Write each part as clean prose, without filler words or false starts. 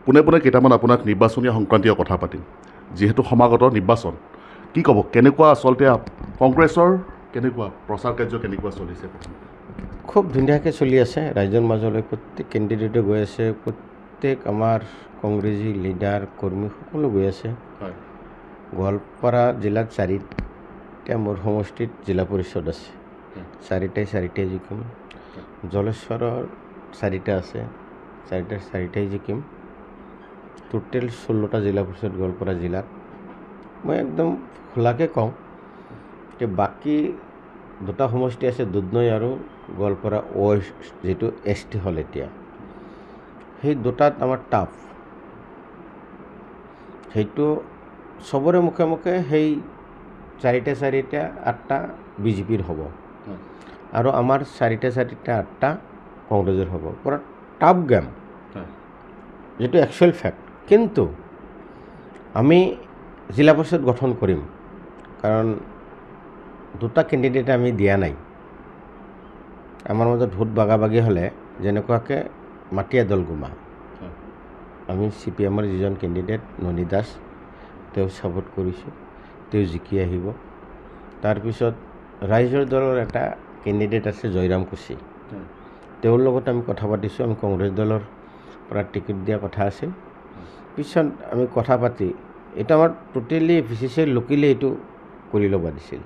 পোনে পোনে কেইটামান আপোনাক নিৰ্বাচনীয় সংক্ৰান্তীয় কথা পাতিম যিহেতু সমাগত নিৰ্বাচন কি ক'ব কেনেকুৱা আচলতে কংগ্ৰেছৰ কেনেকুৱা প্ৰচাৰ কাৰ্য কেনেকুৱা চলিছে খুব ধুনীয়াকৈ চলি আছে ৰাইজৰ মাজলৈ প্ৰত্যেক কেণ্ডিডেটে গৈ আছে প্ৰত্যেক আমাৰ কংগ্ৰেছী লিডাৰ কৰ্মী সকলো গৈ আছে গোৱালপাৰা জিলাত 4টা মোৰ সমষ্টিত জিলা পৰিষদ আছে 4টাই জিকিম জলেশ্বৰৰ 4টা আছে 4টাই জিকিম টোটেল 16টা জিলা পৰিষদ গোৱালপাৰা জিলাত মই একদম খোলাকৈ কওঁ যে বাকী 2টা সমষ্টি আছে দুধনৈ আৰু গোৱালপাৰা ৱেষ্ট যিটো ST হ'ল এতিয়া সেই 2টাত আমাৰ টাফ সেইটো চবৰে মুখে মুখে সেই 4টা 8টা বিজেপিৰ হ'ব আৰু আমাৰ 4টা 8টা কংগ্ৰেছৰ হ'ব পুৰা টাফ গেম যেটো একচুৱেল ফ্যাক্ট কিন্তু আমি জিলা পৰিষদ গঠন কৰিম কাৰণ 2টা কেণ্ডিডেট আমি দিয়া নাই আমাৰ মাজত ভোট বাগাবাগি হ'লে যেনেকুৱাকৈ মাটিয়া দলগুমা আমি CPMৰ যিজন কেণ্ডিডেট ননী দাস তেওঁ সাপোৰ্ট কৰিছোঁ তেওঁ জিকি আহিব তাৰপিছত ৰাইজৰ দলৰ এটা কেণ্ডিডেট আছে জয়ৰাম কুছি তেওঁৰ লগত আমি কথা পাতিছোঁ আমি কংগ্ৰেছ দলৰ পৰা টিকেট দিয়া কথা আছে পিছত আমি কথা পাতি এটা আমাৰ টোটেলি ভিচিচিৰ লোকেলি এইটো কৰি ল'ব দিছিল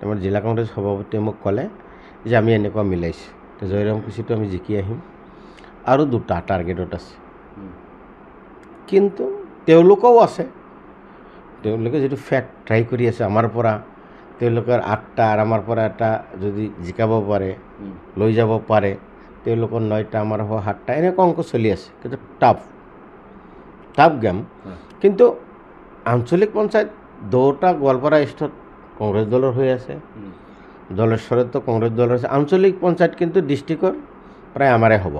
আমাৰ জিলা কংগ্ৰেছ সভাপতিয়ে মোক ক'লে যে আমি এনেকুৱা মিলাইছোঁ তো জয়ৰাম কুছিটো আমি জিকি আহিম আৰু 2টা টাৰ্গেটত আছে কিন্তু তেওঁলোকেও আছে তেওঁলোকে যেটো ফ্যাক্ট ট্ৰাই কৰি আছে আমাৰ পৰা তেওঁলোকৰ 8টা আৰু আমাৰ পৰা এটা যদি জিকাব পাৰে লৈ যাব পাৰে তেওঁলোকৰ 9টা আমাৰ হ'ব 7টা এনেকুৱা অংক চলি আছে কিন্তু টাফ গেম কিন্তু আঞ্চলিক পঞ্চায়ত 2টা গোৱালপাৰা ইষ্টত কংগ্ৰেছ দলৰ হৈ আছে জলেশ্বৰতো কংগ্ৰেছ দলৰ আছে আঞ্চলিক পঞ্চায়ত কিন্তু ডিষ্ট্ৰিক্টৰ প্ৰায় আমাৰে হ'ব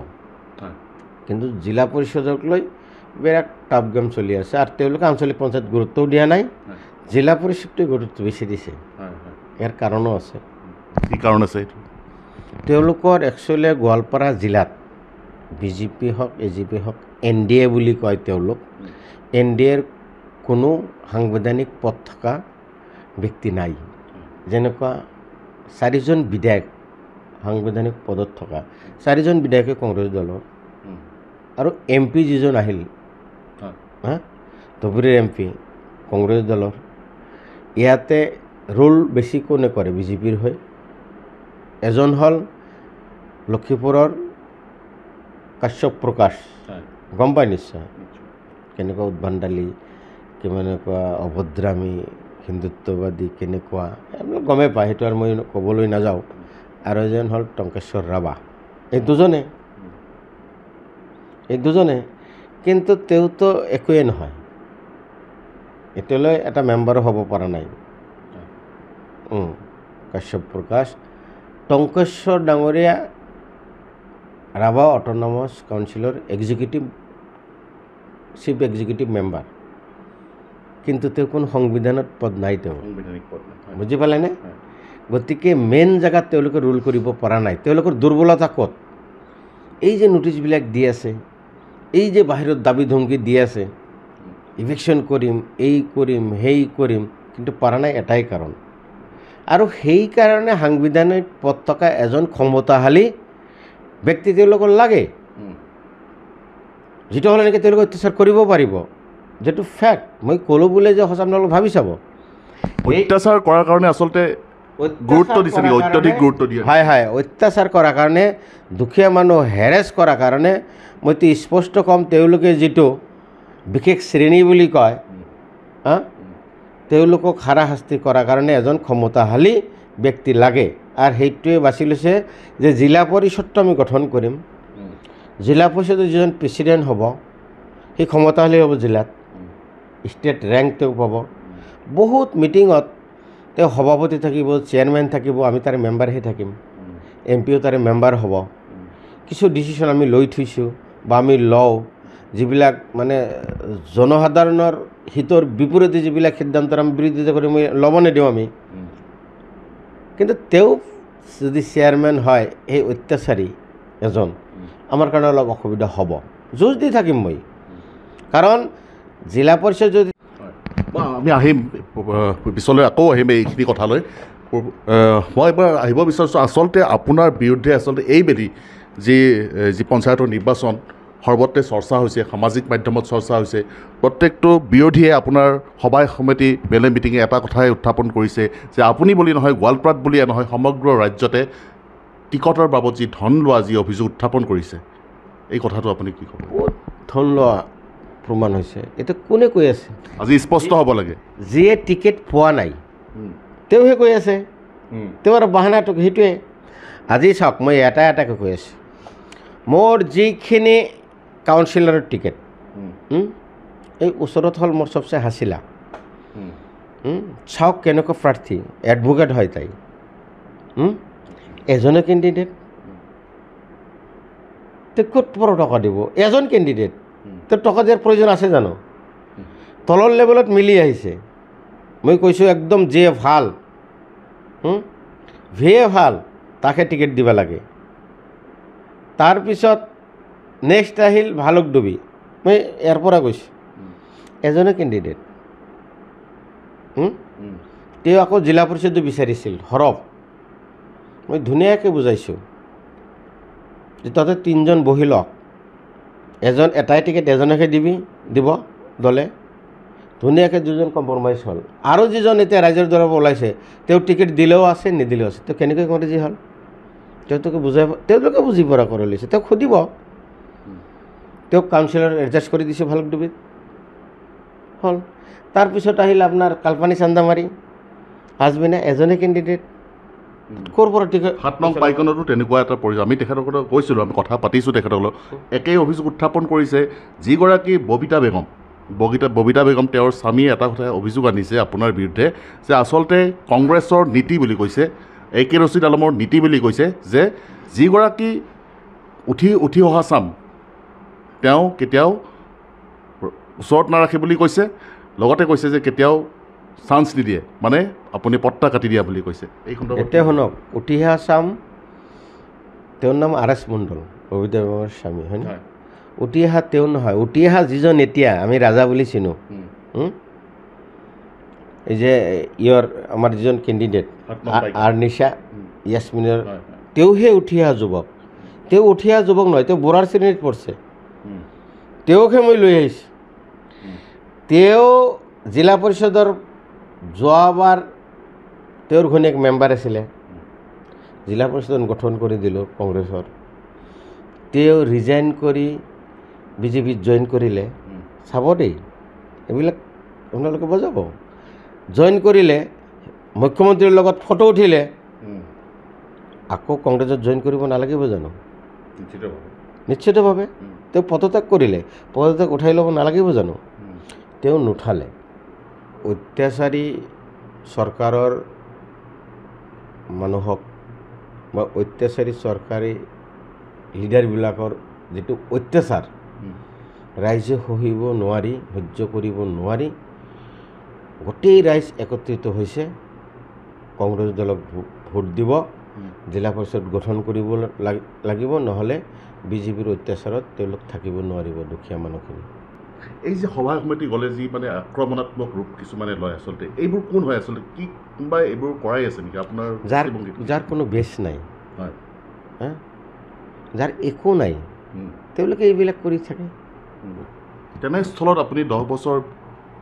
কিন্তু জিলা পৰিষদক লৈ বিৰাট টাফ গেম চলি আছে আৰু তেওঁলোকে আঞ্চলিক পঞ্চায়ত গুৰুত্বও দিয়া নাই জিলা পৰিষদটো গুৰুত্ব বেছি দিছে ইয়াৰ কাৰণো আছে কি কাৰণ আছে তেওঁলোকৰ একচুৱেলি গোৱালপাৰা জিলাত বিজেপি হওক AGP হওক NDA বুলি কয় তেওঁলোক NDAৰ কোনো সাংবিধানিক পদ থকা ব্যক্তি নাই যেনেকুৱা 4জন বিধায়ক সাংবিধানিক পদত থকা 4জন বিধায়কে কংগ্ৰেছ দলৰ আৰু MP যিজন আহিল ধুবুৰীৰ MP কংগ্ৰেছ দলৰ ইয়াতে ৰোল বেছি কোনে কৰে বিজেপিৰ হৈ এজন হ'ল লক্ষীপুৰৰ কাশ্যপ প্ৰকাশ গম পাই নিশ্চয় কেনেকুৱা উদ্ভণ্ডালি কেনেকুৱা অভদ্ৰামী হিন্দুত্ববাদী কেনেকুৱা এইবিলাক গমেই পায় সেইটো আৰু মই ক'বলৈ নাযাওঁ আৰু এজন হ'ল টংকেশ্বৰ ৰাভা এই দুজনে কিন্তু তেওঁতো একোৱেই নহয় এতিয়ালৈ এটা মেম্বাৰো হ'ব পৰা নাই কাশ্যপ প্ৰকাশ টংকেশ্বৰ ডাঙৰীয়া ৰাভা অট'নমাছ কাউন্সিলৰ চিফ এক্সিকিউটিভ মেম্বাৰ কিন্তু তেওঁ কোনো সংবিধানত পদ নাই তেওঁ বুজি পালেনে গতিকে মেইন জেগাত তেওঁলোকে ৰোল কৰিব পৰা নাই তেওঁলোকৰ দুৰ্বলতা ক'ত এই যে নোটিছবিলাক দি আছে এই যে বাহিৰত দাবী ধমকি দি আছে ইভিকশ্যন কৰিম এই কৰিম সেই কৰিম কিন্তু পৰা নাই এটাই কাৰণ আৰু সেই কাৰণে সাংবিধানিক পদ থকা এজন ক্ষমতাশালী ব্যক্তি তেওঁলোকৰ লাগে যেটো হ'লে নেকি তেওঁলোকে অত্যাচাৰ কৰিব পাৰিব যেটো ফ্যাক্ট মই ক'লো বুলে যে সঁচা আপোনালোকে ভাবি চাব অত্যাচাৰ কৰাৰ কাৰণে আচলতে গুৰুত্ব দিছে নেকি অত্যধিক গুৰুত্ব দিয়ে হয় অত্যাচাৰ কৰাৰ কাৰণে দুখীয়া মানুহ হেৰেছ কৰাৰ কাৰণে মইতো স্পষ্ট কম তেওঁলোকে যেটো বিশেষ শ্ৰেণী বুলি কয় তেওঁলোকক হাৰাশাস্তি কৰাৰ কাৰণে এজন ক্ষমতাশালী ব্যক্তি লাগে আৰু সেইটোৱে বাছি লৈছে যে জিলা পৰিষদটো আমি গঠন কৰিম জিলা পৰিষদৰ যিজন প্ৰেচিডেণ্ট হ'ব সেই ক্ষমতাশালী হ'ব জিলাত ষ্টেট ৰেংক তেওঁ পাব বহুত মিটিঙত তেওঁ সভাপতি থাকিব চেয়াৰমেন থাকিব আমি তাৰে মেম্বাৰহে থাকিম MPও তাৰে মেম্বাৰ হ'ব কিছু ডিচিশ্যন আমি লৈ থৈছোঁ বা আমি লওঁ যিবিলাক মানে জনসাধাৰণৰ হিতৰ বিপৰীতে যিবিলাক সিদ্ধান্তৰ আমি বিৰোধিতা কৰি ল'ব নিদিওঁ আমি কিন্তু তেওঁ যদি চেয়াৰমেন হয় এই অত্যাচাৰী এজন আমাৰ কাৰণে অলপ অসুবিধা হ'ব যুঁজ দি থাকিম মই কাৰণ জিলা পৰিষদ যদি আমি আহিম পিছলৈ আকৌ আহিম এইখিনি কথালৈ মই এবাৰ আহিব বিচাৰিছোঁ আচলতে আপোনাৰ বিৰুদ্ধে আচলতে এইবেলি যি পঞ্চায়তৰ নিৰ্বাচন সৰ্বত্ৰে চৰ্চা হৈছে সামাজিক মাধ্যমত চৰ্চা হৈছে প্ৰত্যেকটো বিৰোধীয়ে আপোনাৰ সভাই সমিতি বেলে মিটিঙে এটা কথাই উত্থাপন কৰিছে যে আপুনি বুলি নহয় গোৱালপাৰাত বুলিয়ে নহয় সমগ্ৰ ৰাজ্যতে টিকটৰ বাবদ যি ধন লোৱা যি অভিযোগ উত্থাপন কৰিছে এই কথাটো আপুনি কি ক'ব ক'ত ধন লোৱা প্ৰমাণ হৈছে এইটো কোনে কৈ আছে আজি স্পষ্ট হ'ব লাগে যিয়ে টিকেট পোৱা নাই তেওঁহে কৈ আছে তেওঁৰ বাহানাটো সেইটোৱে আজি চাওক মই এটাকৈ কৈ আছোঁ মোৰ যিখিনি কাউন্সিলৰৰ টিকেট এই ওচৰত হ'ল মোৰ চবচে হাছিলা চাওক কেনেকুৱা প্ৰাৰ্থী এডভোকেট হয় তাই এজনে কেণ্ডিডেট তে ক'ত পৰা টকা দিব এজন কেণ্ডিডেট তো টকা দিয়াৰ প্ৰয়োজন আছে জানো তলৰ লেভেলত মিলি আহিছে মই কৈছোঁ একদম যিয়ে ভাল ভিয়ে ভাল তাকে টিকেট দিব লাগে তাৰপিছত নেক্সট আহিল ভালুক ডুবি মই ইয়াৰ পৰা কৈছোঁ এজনে কেণ্ডিডেট তেওঁ আকৌ জিলা পৰিষদো বিচাৰিছিল সৰব মই ধুনীয়াকৈ বুজাইছোঁ যে তাতে তিনিজন বহি লওক এটাই টিকেট এজনকে দিব দলে ধুনীয়াকৈ দুজন কম্প্ৰমাইজ হ'ল আৰু যিজন এতিয়া ৰাইজৰ দ্বাৰা ওলাইছে তেওঁ টিকেট দিলেও আছে নিদিলেও আছে তেওঁ কেনেকৈ কংগ্ৰেছী হ'ল তেওঁলোকে বুজি পৰা কৰি লৈছে তেওঁক সুধিব তেওঁক কাউন্সিলৰ এডজাষ্ট কৰি দিছে ভালুক ডুবিত হ'ল তাৰপিছত আহিল আপোনাৰ কালপানী চান্দামাৰী হাজবেণ্ডে এজনে কেণ্ডিডেট ক'ৰ পৰা টিকেট 7 নং পাইকনতো তেনেকুৱা এটা পৰিচয় আমি তেখেতসকলক কৈছিলোঁ আমি কথা পাতিছোঁ তেখেতসকলক একেই অভিযোগ উত্থাপন কৰিছে যিগৰাকী ববিতা বেগম তেওঁৰ স্বামীয়ে এটা কথা অভিযোগ আনিছে আপোনাৰ বিৰুদ্ধে যে আচলতে কংগ্ৰেছৰ নীতি বুলি কৈছে AK ৰছিদ আলমৰ নীতি বুলি কৈছে যে যিগৰাকী উঠি অহা চাম তেওঁ কেতিয়াও ওচৰত নাৰাখে বুলি কৈছে লগতে কৈছে যে কেতিয়াও চান্স নিদিয়ে মানে আপুনি পট্টা কাটি দিয়া বুলি কৈছে এই সন্দৰ্ভত এতিয়া শুনক উঠি অহা চাম তেওঁৰ নাম RS মণ্ডল ববিতা বেগমৰ স্বামী হয়নে উঠি অহা তেওঁ নহয় উঠি অহা যিজন এতিয়া আমি ৰাজা বুলি চিনো এই যে আমাৰ যিজন কেণ্ডিডেট আৰ্নিশা ইয়াছমিনৰ তেওঁহে উঠি অহা যুৱক তেওঁ উঠি অহা যুৱক নহয় তেওঁ বুঢ়াৰ শ্ৰেণীত পৰিছে তেওঁকহে মই লৈ আহিছোঁ তেওঁ জিলা পৰিষদৰ যোৱাবাৰ তেওঁৰ ঘৈণীয়েক মেম্বাৰ আছিলে জিলা পৰিষদ গঠন কৰি দিলোঁ কংগ্ৰেছৰ তেওঁ ৰিজাইন কৰি বিজেপিত জইন কৰিলে চাব দেই এইবিলাক আপোনালোকে বুজাব জইন কৰিলে মুখ্যমন্ত্ৰীৰ লগত ফটো উঠিলে আকৌ কংগ্ৰেছত জইন কৰিব নালাগিব জানো নিশ্চিতভাৱে তেওঁ পদত্যাগ কৰিলে পদত্যাগ উঠাই ল'ব নালাগিব জানো তেওঁ নুঠালে অত্যাচাৰী চৰকাৰৰ মানুহক বা অত্যাচাৰী চৰকাৰী লিডাৰবিলাকৰ যিটো অত্যাচাৰ ৰাইজে সহিব নোৱাৰি সহ্য কৰিব নোৱাৰি গোটেই ৰাইজ একত্ৰিত হৈছে কংগ্ৰেছ দলক ভোট দিব জিলা পৰিষদ গঠন কৰিব লাগিব নহ'লে বিজেপিৰ অত্যাচাৰত তেওঁলোক থাকিব নোৱাৰিব দুখীয়া মানুহখিনি এই যে সভা সমিতি গ'লে যি মানে আক্ৰমণাত্মক ৰূপ কিছুমানে লয় আচলতে এইবোৰ কোন হয় আচলতে কি কোনোবাই এইবোৰ কৰাই আছে নেকি আপোনাৰ যাৰ কোনো বেছ নাই হয় যাৰ একো নাই তেওঁলোকে এইবিলাক কৰি থাকে তেনেস্থলত আপুনি 10 বছৰ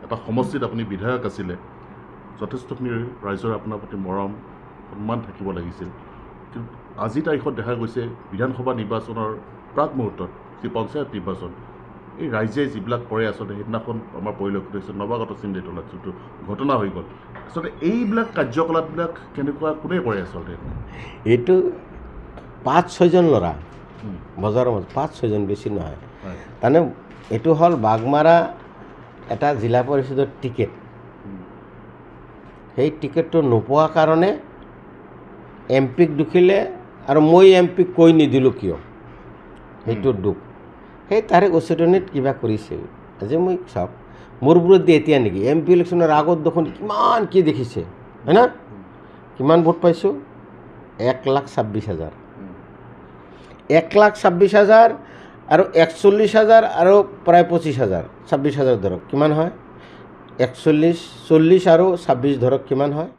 এটা সমষ্টিত আপুনি বিধায়ক আছিলে যথেষ্টখিনি ৰাইজৰ আপোনাৰ প্ৰতি মৰম সন্মান থাকিব লাগিছিল কিন্তু আজি তাৰিখত দেখা গৈছে বিধানসভা নিৰ্বাচনৰ প্ৰাক মুহূৰ্তত যি পঞ্চায়ত নিৰ্বাচন এই ৰাইজে যিবিলাক কৰে আচলতে সেইদিনাখন আমাৰ পৰিলক্ষিত হৈছে নৱাগত চিন্দেতলাত যিটো ঘটনা হৈ গ'ল আচলতে এইবিলাক কাৰ্যকলাপবিলাক কেনেকুৱা কোনে কৰে আচলতে এইটো 5-6জন ল'ৰা বজাৰৰ মাজত 5-6জন বেছি নহয় তাৰমানে এইটো হ'ল বাগমাৰা এটা জিলা পৰিষদৰ টিকেট সেই টিকেটটো নোপোৱাৰ কাৰণে MPক দুখিলে আৰু মই MPক কৈ নিদিলোঁ কিয় সেইটো দুখ সেই তাৰে উচতনিত কিবা কৰিছিল আজি মই চাওক মোৰ বিৰুদ্ধে এতিয়া নেকি MP ইলেকশ্যনৰ আগত দেখোন কিমান কি দেখিছে হয় না কিমান ভোট পাইছোঁ 1,26,000 1,26,000 আৰু 41,000 আৰু প্ৰায় 25,000 26,000 ধৰক কিমান হয় 41 40 আৰু 26 ধৰক কিমান হয়